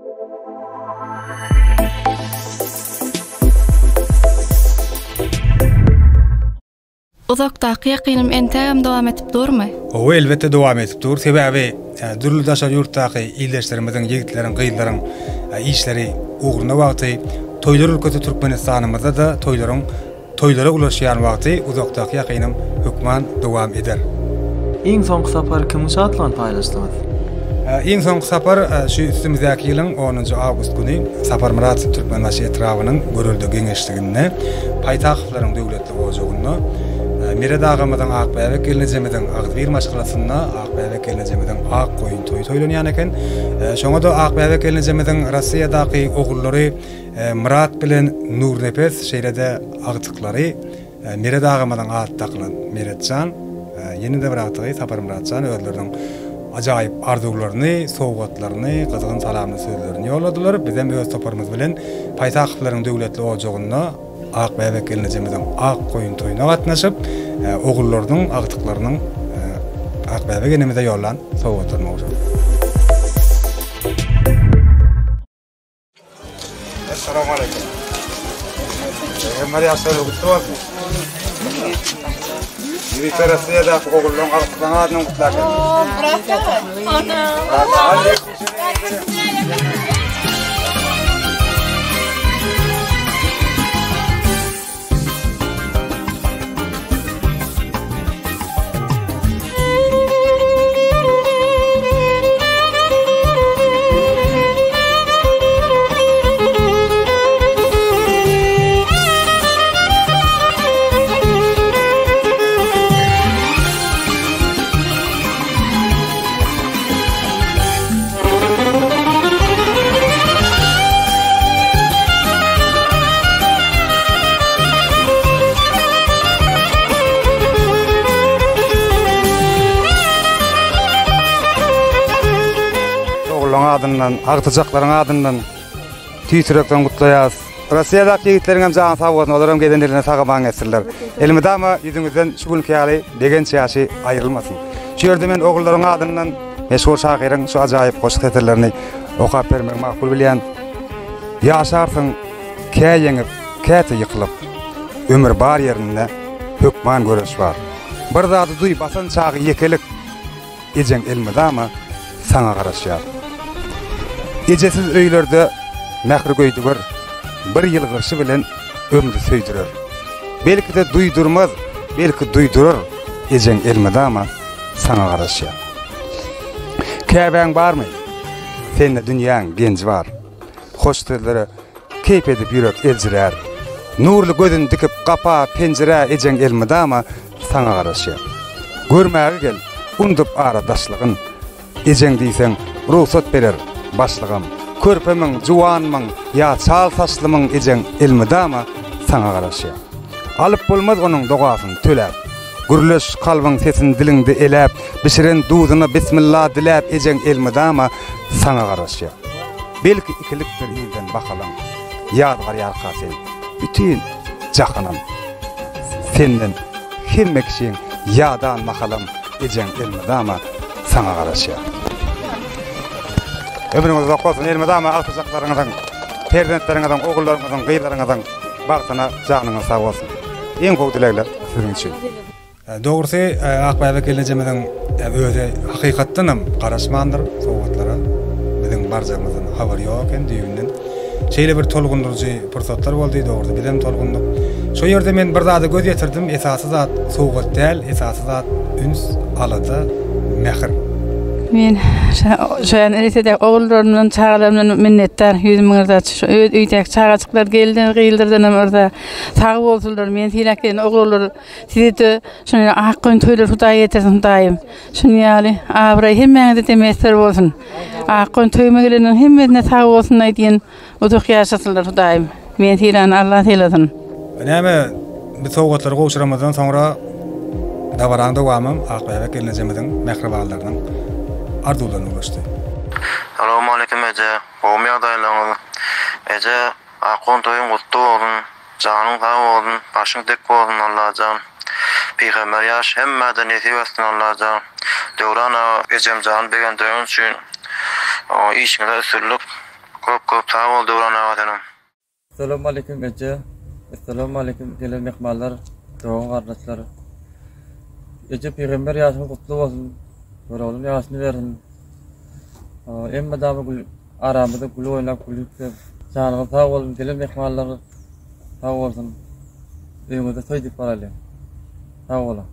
Uzaktaki yakynym entegam dowam etip durmy? O elbette dowam etip dur. Sebäbi dürli daşar ýurtdaky ýyldaşlarymyzyň, ýigitlerin, gyýyllaryň işleri ugruna wagty, toýlar ülkesi Türkmenistanymyzda da toýlara ulaşýan wagty uzakdaky yakynym hükman dowam eder. Iň soňky sapar kim şatlan paýlaşdyňyz? Iň soňky sapar şu üstümizdäki ýylyň 10 awgust güni Sapar Murat Türkmenbaşy etrawynyň görüldi geňeşliginde paýtagtlaryň döwletli ojagyna Mirada ağamyzyň Akbaýa gelinjemeden Agdyr maşgalasyna Akbaýa gelinjemeden ak goýun toý toýlanýan eken. Şoňa da Akbaýa gelinjemeden Russiýadaky ogullary Murat bilen Nurnepes şeýlede agtyklary Mirada ağamyzyň atdakylan Miratjan ýene-de bir agtygy Sapar Muratjan özleriniň ajaýyp arzuwlaryny, sowgatlaryny, gyzgyn salamly sözlerini ýoladylar. Bizem öz saparymyz bilen paýtagtlaryň döwletli ojagyna Akbaýa gelinjemeden ak goýun toýuna gatnaşyp, ogullaryň agtyklarynyň Akbaýa gelinjemede ýollan sowgatlaryny ojadyk. Assalamu alaykum. Mari asal gutwak. Yürü Russiýada ogullaryň agtyklaryny gutlaky. Adından, agtyjaklaryň adından tüýtürekden gutlaýas. Russiýadaky ýigitlerim hem jany sag bolsun, olaram gedenlerine sagabaň etsinler. Elmidama ýüzüňizden şu günkäli degen çäşi aýrylmasyn. Şu ýerde men ogullaryň adından meşhur şahyryň şu ajaýyp goşuk eterlerini okap bermek makul bilýän. Ýaşarsyň käýeňip, käte ýykylyp, ömür bar ýerinde hökman göreş bar. Bir zady duý basan çagy ýekelik ejeň elmidama saňa garaşýar. Ejesiz öýlerde mähri göýdüger, bir ýyl gyrşy bilen ömrü söýdürer. Belki de duýdurmaz, belki duýdurar, ejeň elmidama saňa garaşýar. Käbäň barmy? Sende dünýäň genç bar. Hoş tillere keyp edip ýürek eljirer. Nurly gözüni dikip gapa penjere ejeň elmidama saňa garaşýar. Görmäge gel, undup ara daşlygyn. Ejeň diýseň ruhsat berer. Başlygym, körpemiň, juwanmyň, ýa çal saçlymyň ejeň elmidama saňa garaşýar. Alyp bolmaz onuň dogasyny töläp. Gürleş kalbyň sesini dilinde elep, bişiren duzyna bismillah dilep ejeň elmidama saňa garaşýar. Belki ikilik bir ýyldan bakalan, ýadgar ýarka sen, bütün jahanam. Senden hemme kişiň ýadan makalan ejeň elmidama saňa garaşýar. Ömrüňiz uzak bolsun, elmidama agtyjaklaryňyzdan, perzentleriňizden, ogullaryňyzdan, gyýylaryňyzdan bagtyna janyňyz sag bolsun. Eň gowy dilekler siziň üçin. Dogrusu Akbaýa gelinjemeden öze hakykatdan hem garaşmandyr sowgatlara. Biziň barjamyzdan habar ýok eken düýünden. Şeýle bir tolgundurucu pursatlar boldy, dogrusu bilen tolgundyk. Şo ýerde men bir zady göz ýetirdim, esasy zat sowgat däl, esasy zat üns alada mähir. Men şoýan eretede ogullaryň çağlarymdan minnetdar, ýüzümiňizde öýdäk çağaçyklar geldi, gyýyldyrdan orada sag bolsunlar. Men tilekden ogullar sizde şonu ak goýun toýlar Hudaý etersin daýym. Şunu ýaly abra hemmeňizde demesler bolsun. Ak goýun toýma geleniň hemmesine sag bolsun diýen uzak ýaşasynlar Hudaýym. Men tilen Allah tilesin. Näme bu sowgatlar gowşuramazdan soňra dawaran dowamym Akbaýa gelinjemeden mähribanlarynyň arzuwlaryna ulaşdy. Assalamu alaykum eje. Omy ýagdaýlaryňyz. Eje, akon toýun gutly bolsun, janyň sag bolsun, başyň tek bolsun Allah'tan. Peygamber ýaş hemmeden ýetip Allah'tan. Döwran ejem jan begen toýun üçin işiňizde üstünlük Köp sağ ol Duran ağa. Assalamu alaikum ece. Assalamu alaikum gelen mehmanlar, doğan kardeşler. Ece peygamber yaşını kutlu olsun. Oğlum yaşını verin. Emma damı aramızda gül oynap gülüp canı sağ olun gelen mehmanlar sağ olsun. Evimizde toyduk paralel. Sağ olun.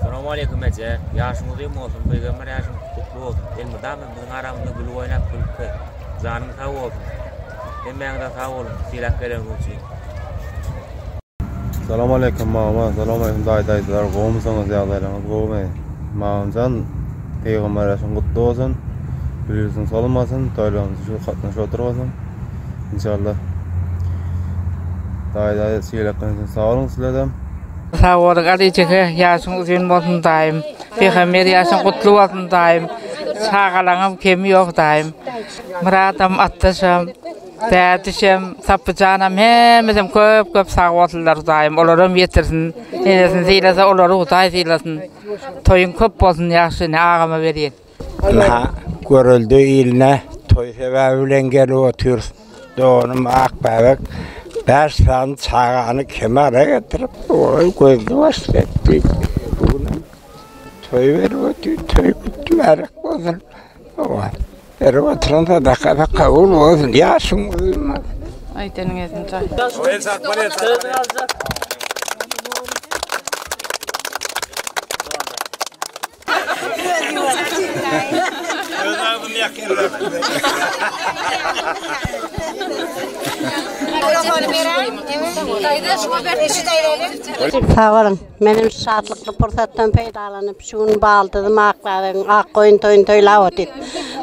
Assalamu alaikum ece. Yaşınız iyi olsun. Peygamber yaşını kutlu olsun. Emma damı aramızda gül oynap gülüp canı sağ olsun. Emmeğinde sağ olun. Silak gelen olsun. Assalamu alaikum mama. Assalamu alaikum dayılar. Qoğumsanız yağlaylarınız qoğumayın. Mağamcan Peygamber yaşın kutlu olsun. Bilirsin solmasın. Toylarımız şu katlaş oturmasın. İnşallah. Dayı silak gelen sağ olun sizlerden. Sağ olun Alice'ye yaşın uzun olsun daim. Peygamber yaşın kutlu olsun daim. Sağalanım kemi yok daim. Muradım atlaşam. Dädişem, sapıcanam hemizem köp sağ olsunlar daim. Olaram yetirsin. Enesin ziylasa oları utay ziylasın. Toyun köp bolsun yaşını ağama vereyim. Görüldü iline toy sebäbilen gelip otur. Doğunum akbabak. 5 san çağanı kemara getirip oy gözü başlattı. Toy verip otur. Toy kutmarak bolsun. Ero oturanda da kabul olsun. Yaşın olmaz. Aytenin ezin çay. Sağ olun. Benim şadlıklı fırsattan peydalanıp şunu bağladım. Ak koyun toyla otit.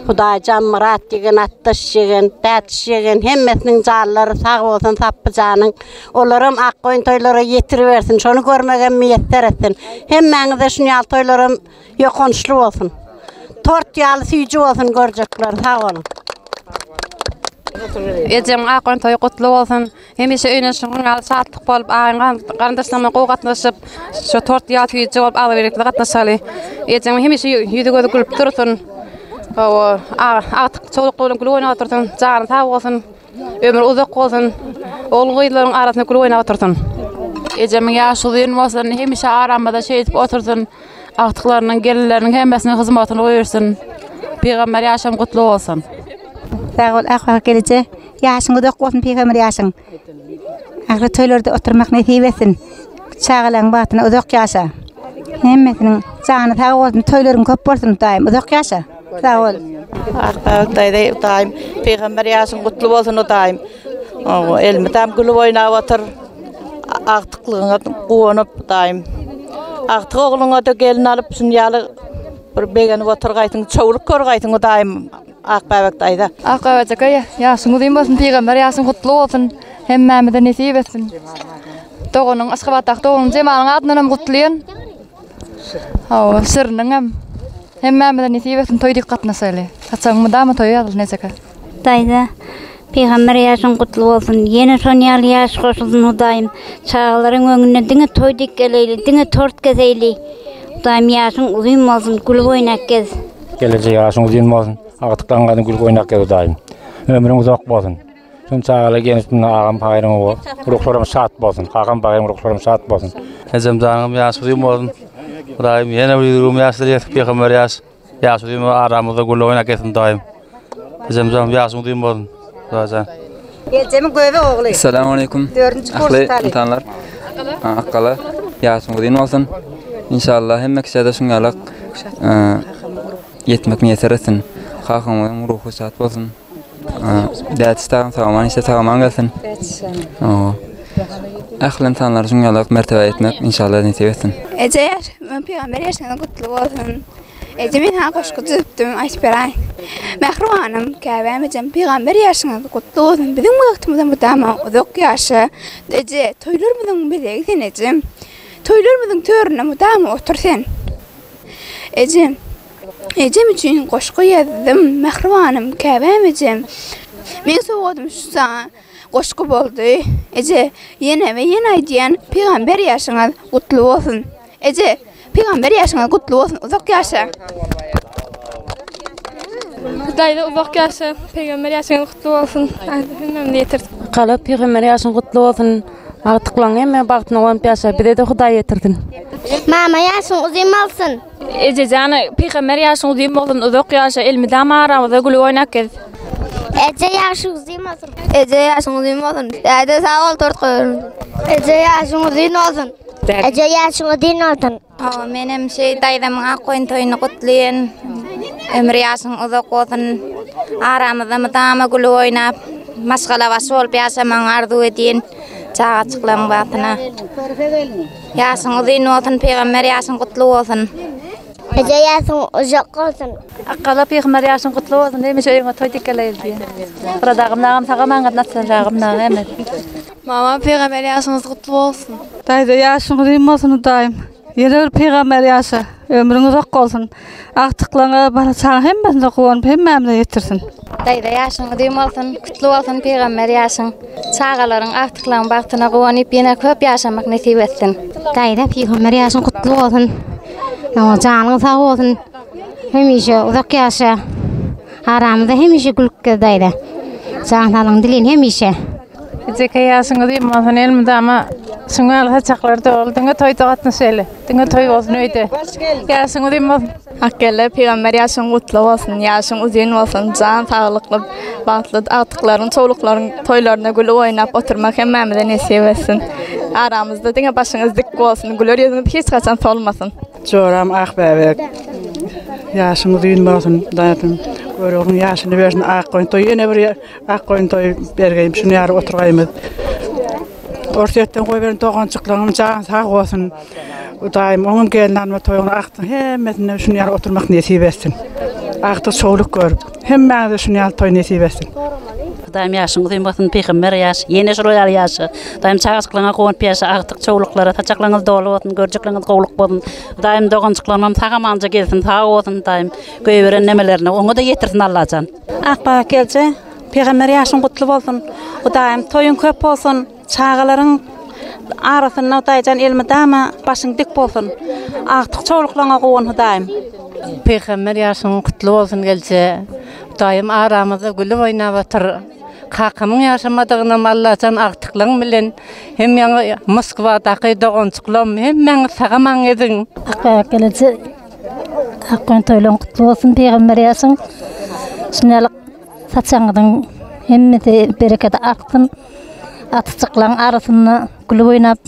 Hudaycan Murat degen, Attaş degen, Dätiş degen, hemmesinin jarlary sağ olsun sapıcanın. Olarım ak koyun toylara yetiriversin. Şonu görmegen miyetler etsin. Hemmeňize şunu ýal toylarım ýokonçly bolsun. Tort ýaly süýji bolsun görjekler. Sağ olun. Ecem akon toy kutlu olsun. Hemişe öýüne şuňal şatlyk bolup aýan gardaşlarymyň gowgatnaşyp şu tort ýaly süýji bolup alaberikli gatnaşaly. Ecem hemişe ýüzi gözi gülüp dursun. O artık çoluk bolun gül oynap otursun. Jany sağ bolsun. Ömür uzak bolsun. Oğulgylaryň arasynda gül oynap otursun. Ecem ýaşy uzun bolsun. Hemişe aramada şeýdip otursun. Aktyklarynyň gelinleriniň hemmesine hyzmatyny goýursun. Peygamber ýaşam kutlu bolsun. Sağ ol, akwa gelece. Yaşın uzak bolsun peygamber yaşın. Ahire toylarda oturmak nasip etsin. Çağlaň batyna uzak ýaşa. Hemmesiniň jany sağ bolsun, toylaryň köp bolsun daim uzak ýaşa. Sağ ol. Akwa daim peygamber yaşın kutlu bolsun o daim. Elmi tam gül oynap otur. Aktyklaryňa gowanyp daim. Aktyk ogluňa da gelin alyp şunu ýaly bir begenip oturgaýsyň, çowruk görgaýsyň o daim. Akbabak dayda. Akbabak yaşın uzun bolsun, peygamber yaşın kutlu bolsun. Hemmämize nasip etsin. Doğunyň aşgabatak doğunyň jemalyň adynam gutlaýan. Sırnyň hem hemmämize nasip etsin toýdy gatnaşaly. Haçaňmy damy toýy alyp neseke. Dayda peygamber yaşın kutlu bolsun. Ýene şon ýaly ýaş goşulsun Hudaýym. Çağlaryň öňüne diňe toýdyk geleli, diňe tort gezeli. Hudaýym yaşın uzun bolsun, gül oýnak gez. Gelece yaşın uzun bolsun. Aktyklaryň gül oýnak gez Hudaýym. Ömrüň uzak bolsun. Şun çağala gençmin ağam paýrymy bol. Ruhlarym şat bolsun. Kagam paýrym ruhlarym şat bolsun. Ecem canım ýaşy uzun bolsun. Hudaýym ýene bir rum ýaşly ýetip peygamber ýaşy uzun aramyzda gül oýnak etsin daýym. Ecem canım ýaşy uzun bolsun. Ecemi göwe ogly. Assalamu alaikum. 4-nji kurs insanlar. Akkala ýaşyň uzun bolsun. İnşallah hemme kişide şuňalyk yetmek niýet etsin. Haqyň ruhy şat bolsun. Dätistan sagaman ise sagaman gelsin. Ahlen insanlar şuňalyk mertebe etmek inşallah niýet etsin. Ejer, men peygamber ýaşyny kutlu bolsun. Ejemin ha goşky düpdüm aýsperay. Mehribanım, käbämejem peygamber ýaşyny kutlu bolsun. Biziň wagtymyzda bu dama uzak ýaşy. Eje, toýlarymyzyň belegi sen ejem. Toýlarymyzyň törüne bu dama otursan. Ejem üçin goşky ýazdym. Mehribanım, käbämejem. Men sowadym şu sana goşky boldy. Eje, ýene we ýene aýdýan peygamber ýaşyňyz kutlu bolsun. Eje, peygamber ýaşyňyz kutlu bolsun. Uzak ýaşa. Dayda uzak yaşa Peygamber yaşın kutlu olsun. Qala Peygamber yaşın kutlu olsun. Aqtıqlan emme bagtına olan yaşa bir de Hudaý getirdin. Mama yaşın uzun olsun. Ejejana Peygamber yaşın uzun olsun. Uzak yaşa ilmi damaramda gülü oynak gez. Ece yaşın uzun olsun. Ece yaşın uzun olsun. Dayda sağ ol tort koyun. Ece yaşın uzun olsun. Ece yaşın uzun olsun. Benim daydamın Akkoyun toyunu kutlayın. Ömrü yaşın uzak olsun. Aramızda mıdama gülü oynap. Maskala ve sol piyasaman ardu edin. Çağa çıklan batına. Yaşın uzun olsun. Peygamber yaşın kutlu olsun. Ece yaşın uzak olsun. Aqala Peygamber yaşın kutlu olsun. Demiş öyle toy dikkeler diye. Buradağım nağım sağaman qatnaşacağım nağım emet. Mama Peygamber yaşınız kutlu olsun. Dayda yaşın uzun olsun daim. Yeni Peygamber yaşa, ömrün uzak olsun. Aqtıqlaňa bala çaň hemmesinde gowan hemmemde yetirsin. Dayda yaşın uzun olsun, kutlu olsun Peygamber yaşın. Çağalaryň aqtıqlaň bagtyna gowanyp ýene köp yaşamak nasip etsin. Dayda Peygamber yaşın kutlu olsun. Janyň sag bolsun. Hemişe uzak yaşa. Aramyzda hemişe gülükke dayda. Janyň dilin hemişe. Ejeke yaşın uzun bolsun elmide ama Sungal haçaklarda ol. Dinge toy taqatna şele. Dinge toy olsun öýde. Yaşın uzun bolsun. Hakkelle Peygamber yaşın kutlu olsun. Yaşın uzun olsun. Can sağlıklı, batlı aqtıqlaryň, çoğuluklaryň toylaryna gülü oynap oturmak hemmemizde nasip etsin. Aramızda dinge başyňyz dik bolsun. Güler ýüzüňiz hiç gaçan solmasın. Joram Akbäbek. Yaşın uzun bolsun. Daýatym. Görüň yaşyny bersin Akkoyun toy ýene bir Akkoyun toy bergeýim. Şunu ýary oturgaýmyz. Ortadan koyverin toğançıklarım can sağ olsun. Daim onun gelinanma toyunu aktın hemmesine şunu yer oturmak nasip etsin. Aktı çoğuluk görüp hemmesine şunu yer toy nasip etsin. Daim yaşın uzun bolsun Peygamber yaş, yeni şurayar yaşı. Daim çağaçıklaryňa gowan piýasa aktyk çoğuluklara taçaklaryňyz dolu bolsun, görjekleриňiz gowluk bolsun. Daim toğançıklaryň tagamanja gelsin, sağ olsun daim göýberen nemelerini oňa da ýetirsin Allahan. Akba kelje Peygamber yaşın kutlu bolsun. Daim toyun köp bolsun. Çağalaryň arasynda daýjan elmi dama başyň dik bolsun. Aqtyk çoğuluklaryňa gowan daim. Peygamber yaşyň kutlu bolsun gelse. Daim aramyzda gülüp oýnap otur. Kakymyň ýaşamadygyny Allahan aqtyklaryň bilen hem ýa Moskvadaky dogançyklam hem meňi sagamaň ediň. Gelse Akkoyun toylaryň kutlu bolsun Peygamber yaşyň. Şunlalyk saçaňyň hemmeti bereket aktyn. Atıçıklaryň arasynda gülüp oýnap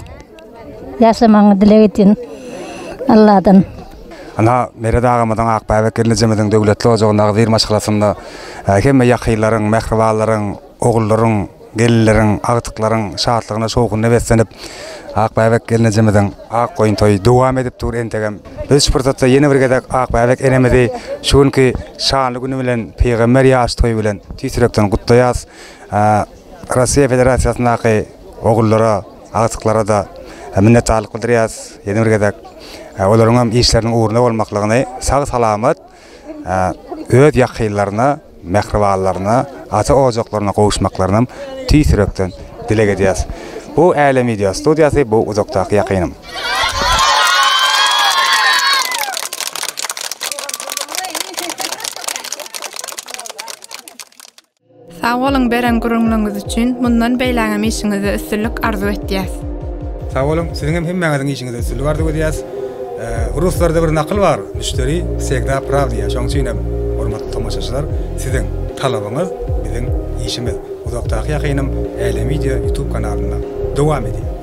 ýaşamaňy dilek edin Allahdan. Ana mere dagamyň Akbäbek gelnejemediň döwletli ojagyna bir maşgalasynda hemme ýakylaryň, mähribalaryň, ogullaryň, gellerin, aqtyklaryň şadlygyna şowguny beslenip Akbäbek gelnejemediň Akkoyun toy dowam edip dur entegem. Biz fırsatda ýene bir gedek Akbäbek enemedi şuňky şanly güni bilen Peygamber ýaş toy bilen tüýtürekden gutlaýas. Russiya Federasiýasyndaky ogullara, aqtyklara da minnetdarlyk bildirýäs. Ýene bir gedek olaryň hem işleriniň uğruna bolmaklygyny, sag salamat öz ýakylaryna, mähribalaryna, ata ojaklaryna gowuşmaklaryny tüýtürekden dilek edýäs. Bu Äle Media Studiýasy, bu uzakdaky ýakynym. Sağ olun beren gurulmaňyz üçin mundan beýleňem işiňizde üstünlük arzu etdiýäs. Sağ olun, siziň hem hemmeňiziň işiňizde üstünlük arzu edýäs. Ruslarda bir nakıl var, müşteri всегда правдия. Şoň üçin hem hormatly tamaşaçylar, siziň talabyňyz biziň işimiz. Uzakdaky ýakynym Äle Media YouTube kanalyna dowam edýär.